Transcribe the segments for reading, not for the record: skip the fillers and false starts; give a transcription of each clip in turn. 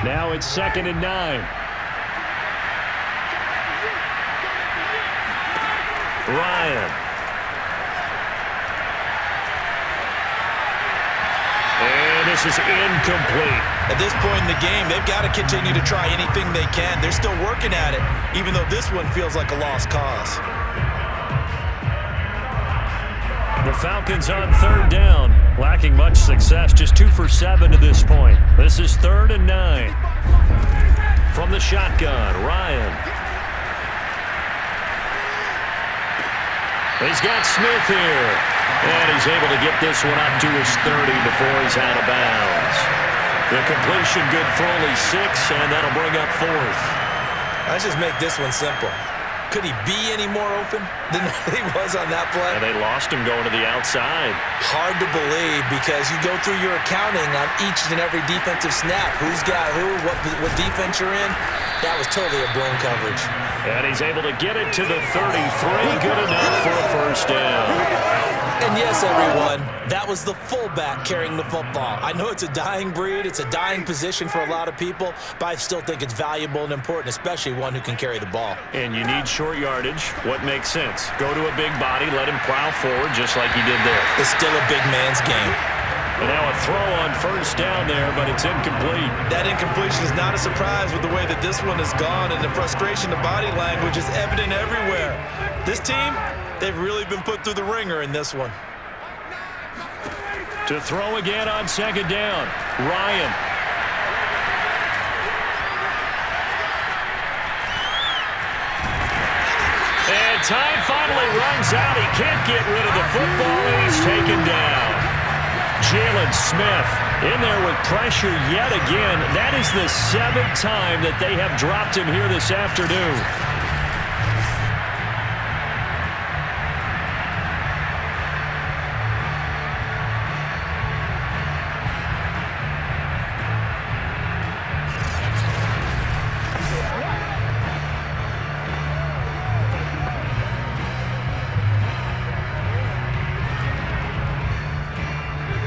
Now it's 2nd and 9. Ryan. And this is incomplete. At this point in the game, they've got to continue to try anything they can. They're still working at it, even though this one feels like a lost cause. The Falcons on 3rd down, lacking much success, just 2 for 7 to this point. This is 3rd and 9. From the shotgun, Ryan. He's got Smith here, and he's able to get this one up to his 30 before he's out of bounds. The completion good for only 6, and that'll bring up 4th. Let's just make this one simple. Could he be any more open than he was on that play? And they lost him going to the outside. Hard to believe because you go through your accounting on each and every defensive snap. Who's got who, what defense you're in. That was totally a blown coverage. And he's able to get it to the 33. Good enough for a first down. And yes, everyone, that was the fullback carrying the football. I know it's a dying breed. It's a dying position for a lot of people, but I still think it's valuable and important, especially one who can carry the ball. And you need short yardage. What makes sense? Go to a big body, let him plow forward just like he did there. It's still a big man's game. And now a throw on first down there, but it's incomplete. That incompletion is not a surprise with the way that this one has gone, and the frustration, the body language is evident everywhere. This team, they've really been put through the ringer in this one. To throw again on 2nd down, Ryan. And time finally runs out. He can't get rid of the football, and he's taken down. Jalen Smith in there with pressure yet again. That is the 7th time that they have dropped him here this afternoon.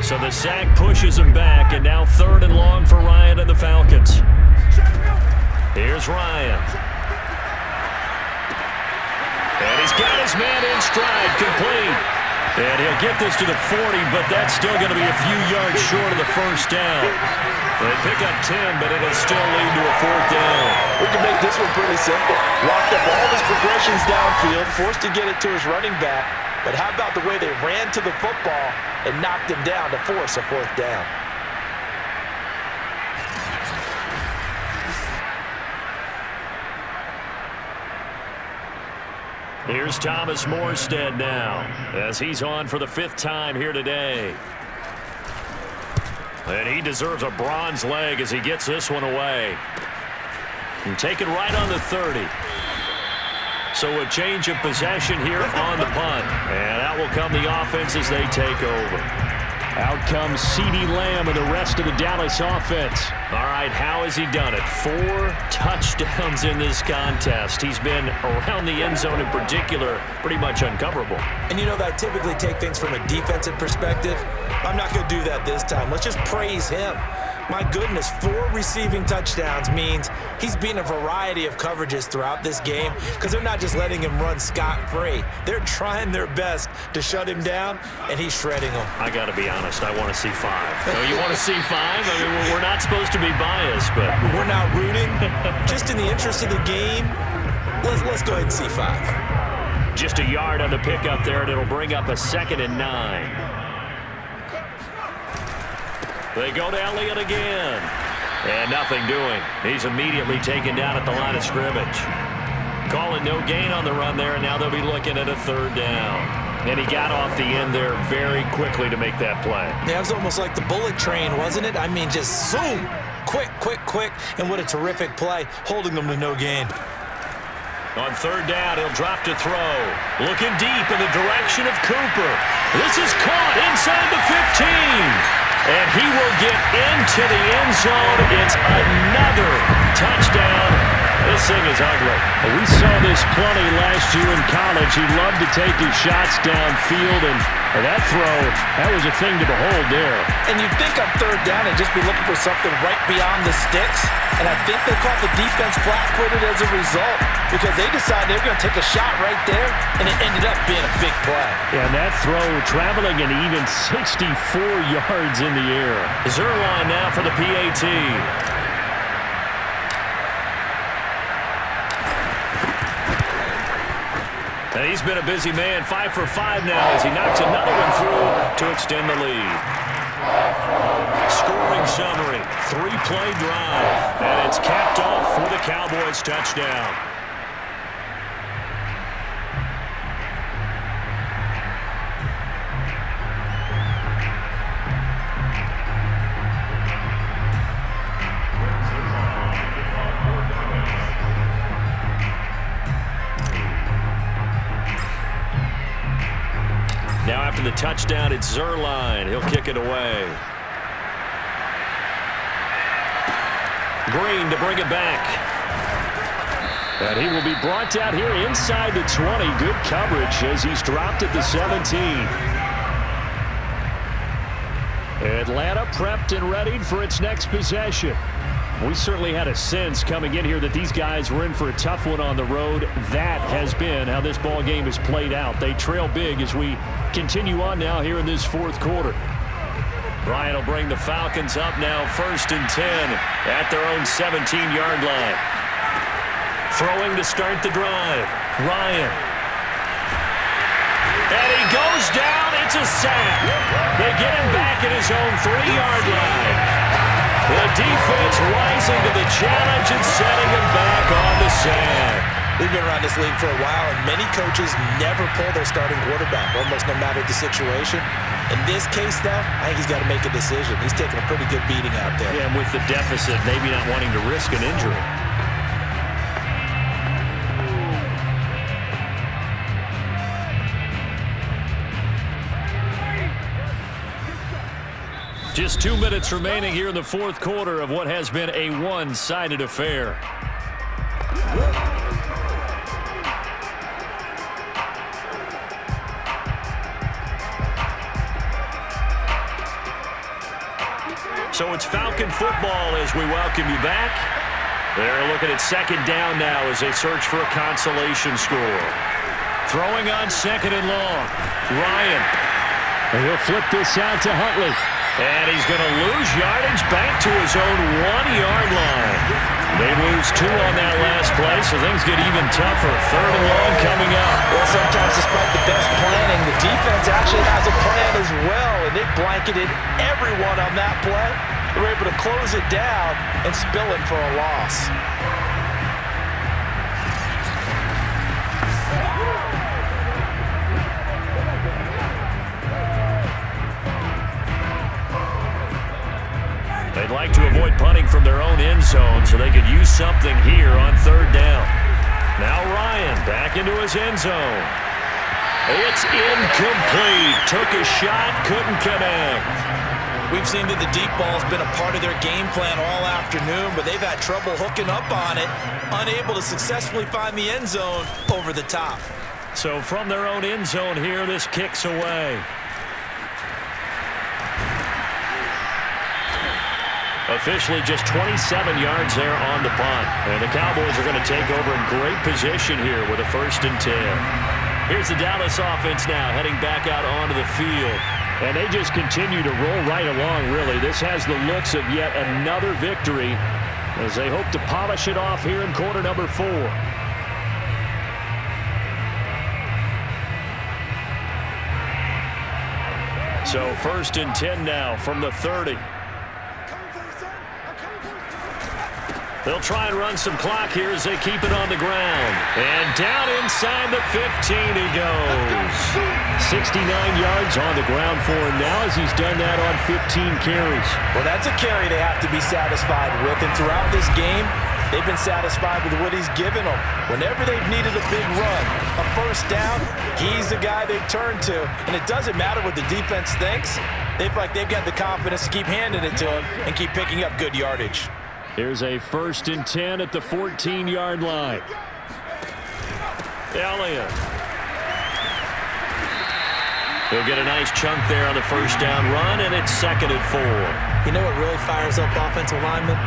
So the sack pushes him back, and now 3rd and long for Ryan and the Falcons. Here's Ryan. And he's got his man in stride, complete. And he'll get this to the 40, but that's still going to be a few yards short of the first down. They pick up 10, but it'll still lead to a 4th down. We can make this one pretty simple. Locked up all his progressions downfield, forced to get it to his running back. But how about the way they ran to the football and knocked him down to force a 4th down? Here's Thomas Morstead now, as he's on for the 5th time here today. And he deserves a bronze leg as he gets this one away. And taken right on the 30. So a change of possession here on the punt. And out will come the offense as they take over. Out comes CeeDee Lamb and the rest of the Dallas offense. All right, how has he done it? 4 touchdowns in this contest. He's been around the end zone in particular, pretty much uncoverable. And you know that I typically take things from a defensive perspective. I'm not going to do that this time. Let's just praise him. My goodness, 4 receiving touchdowns means he's been a variety of coverages throughout this game because they're not just letting him run scot-free. They're trying their best to shut him down, and he's shredding them. I got to be honest, I want to see 5. No, you want to see 5? I mean, we're not supposed to be biased, but we're not rooting. Just in the interest of the game, let's go ahead and see 5. Just a yard on the pickup there, and it'll bring up a 2nd and 9. They go to Elliott again. And nothing doing. He's immediately taken down at the line of scrimmage. Calling no gain on the run there, and now they'll be looking at a 3rd down. And he got off the end there very quickly to make that play. Yeah, it was almost like the bullet train, wasn't it? I mean, just zoom. Quick, quick, quick. And what a terrific play, holding them to no gain. On 3rd down, he'll drop to throw. Looking deep in the direction of Cooper. This is caught inside the 15. And he will get into the end zone. It's another touchdown. This thing is ugly. We saw this plenty last year in college. He loved to take his shots downfield, and that throw, that was a thing to behold there. And you'd think on third down they'd just be looking for something right beyond the sticks. And I think they caught the defense flat-footed as a result because they decided they were going to take a shot right there, and it ended up being a big play. Yeah, and that throw traveling an even 64 yards in the air. Zerline now for the PAT. And he's been a busy man, 5 for 5 now as he knocks another one through to extend the lead. Scoring summary, 3-play drive, and it's capped off for the Cowboys touchdown. Now after the touchdown, it's Zerline. He'll kick it away. Green to bring it back. And he will be brought down here inside the 20. Good coverage as he's dropped at the 17. Atlanta prepped and readied for its next possession. We certainly had a sense coming in here that these guys were in for a tough one on the road. That has been how this ball game has played out. They trail big as we continue on now here in this fourth quarter. Ryan will bring the Falcons up now 1st and 10 at their own 17-yard line. Throwing to start the drive. Ryan. And he goes down. It's a sack. They get him back at his own 3-yard line. The defense rising to the challenge and setting him back on the sack. We've been around this league for a while, and many coaches never pull their starting quarterback, almost no matter the situation. In this case, though, I think he's got to make a decision. He's taking a pretty good beating out there. Yeah, and with the deficit, maybe not wanting to risk an injury. Just 2 minutes remaining here in the fourth quarter of what has been a one-sided affair. So it's Falcon football as we welcome you back. They're looking at 2nd down now as they search for a consolation score. Throwing on 2nd and long. Ryan. And he'll flip this out to Huntley. And he's going to lose yardage back to his own 1-yard line. They lose 2 on that last play, so things get even tougher. 3rd and long coming up. Well, sometimes despite the best planning, the defense actually has a plan as well, and they blanketed everyone on that play. They were able to close it down and spill it for a loss. They'd like to avoid punting from their own end zone so they could use something here on 3rd down. Now Ryan back into his end zone. It's incomplete. Took a shot, couldn't connect. We've seen that the deep ball's been a part of their game plan all afternoon, but they've had trouble hooking up on it, unable to successfully find the end zone over the top. So from their own end zone here, this kicks away. Officially just 27 yards there on the punt. And the Cowboys are going to take over in great position here with a 1st and 10. Here's the Dallas offense now heading back out onto the field. And they just continue to roll right along, really. This has the looks of yet another victory as they hope to polish it off here in quarter number 4. So 1st and 10 now from the 30. They'll try and run some clock here as they keep it on the ground. And down inside the 15 he goes. 69 yards on the ground for him now as he's done that on 15 carries. Well, that's a carry they have to be satisfied with. And throughout this game, they've been satisfied with what he's given them. Whenever they've needed a big run, a 1st down, he's the guy they've turned to. And it doesn't matter what the defense thinks. They feel like they've got the confidence to keep handing it to him and keep picking up good yardage. Here's a 1st and 10 at the 14-yard line. Elliott. He'll get a nice chunk there on the 1st down run, and it's 2nd and 4. You know what really fires up offensive linemen?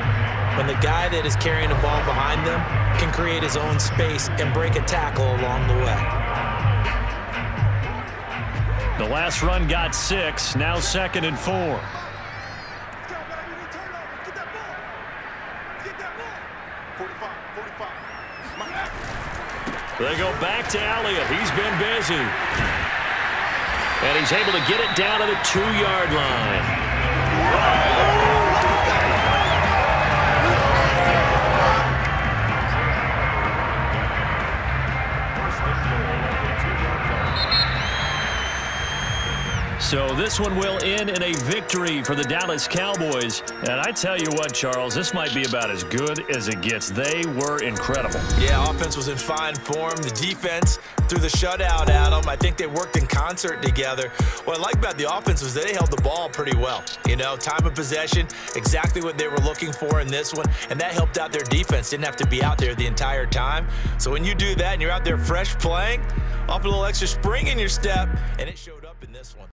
When the guy that is carrying the ball behind them can create his own space and break a tackle along the way. The last run got 6, now 2nd and 4. They go back to Elliott. He's been busy. And he's able to get it down to the 2-yard line. So this one will end in a victory for the Dallas Cowboys. And I tell you what, Charles, this might be about as good as it gets. They were incredible. Yeah, offense was in fine form. The defense threw the shutout at them. I think they worked in concert together. What I like about the offense was they held the ball pretty well. You know, time of possession, exactly what they were looking for in this one. And that helped out their defense. Didn't have to be out there the entire time. So when you do that and you're out there fresh playing, off a little extra spring in your step, and it showed up in this one.